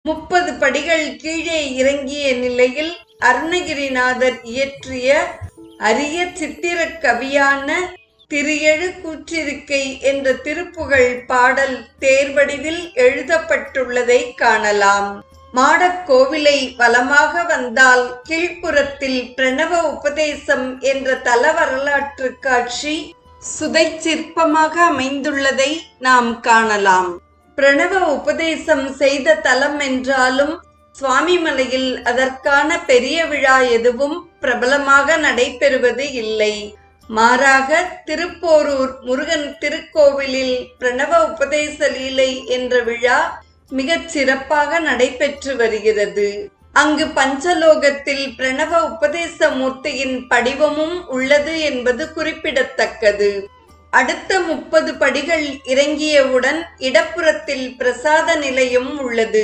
30 படிகள் கீழே இறங்கிய நிலையில் அருணகிரிநாதர் இயற்றிய அரிய சித்திரக் கவியான திரியழு கூற்றிருக்கை என்ற திருப்புகழ் பாடல் தேர்வடிவில் எழுதப்பட்டுள்ளதை காணலாம். மாடக்கோவிலை வலமாக வந்தால் கீழ்ப்புறத்தில் பிரணவ உபதேசம் என்ற தல வரலாற்று காட்சி சுதை சிற்பமாக அமைந்துள்ளதை நாம் காணலாம். பிரணவ உபதேசம் செய்த தலம் என்றாலும் சுவாமிமலையில் அதற்கான பெரிய விழா எதுவும் பிரபலமாக நடைபெறுவது இல்லை. மாறாக திருப்போரூர் முருகன் திருக்கோவிலில் பிரணவ உபதேச லீலை என்ற விழா மிகச் சிறப்பாக நடைபெற்று வருகிறது. அங்கு பஞ்சலோகத்தில் பிரணவ உபதேச மூர்த்தியின் படிவமும் உள்ளது என்பது குறிப்பிடத்தக்கது. அடுத்த 30 படிகள் இறங்கியவுடன் இடப்புறத்தில் பிரசாத நிலையம் உள்ளது.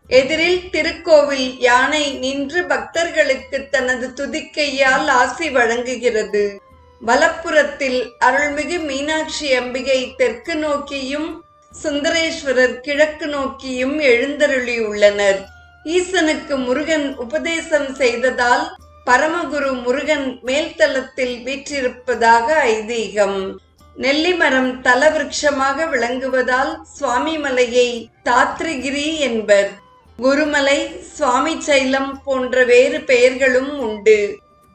எதிரில் திருக்கோவில் யானை நின்று பக்தர்களுக்கு தனது துதிக்கையால் ஆசி வழங்குகிறது. வலப்புறத்தில் அருள்மிகு மீனாட்சி அம்பிகை தெற்கு நோக்கியும் சுந்தரேஸ்வரர் கிழக்கு நோக்கியும் எழுந்தருளியுள்ளனர். ஈசனுக்கு முருகன் உபதேசம் செய்ததால் பரமகுரு முருகன் மேல்தளத்தில் வீற்றிருப்பதாக ஐதீகம். நெல்லிமரம் தலவிருட்சமாக விளங்குவதால் சுவாமிமலையை தாத்ரிகிரி என்பர். குருமலை, சுவாமி சைலம் போன்ற வேறு பெயர்களும் உண்டு.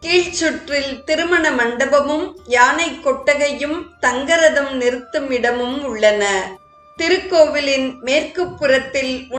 கீழ்ச்சுற்றில் திருமண மண்டபமும் யானை கொட்டகையும் தங்கரதம் நிறுத்தும் இடமும் உள்ளன. திருக்கோவிலின் மேற்கு புறத்தில்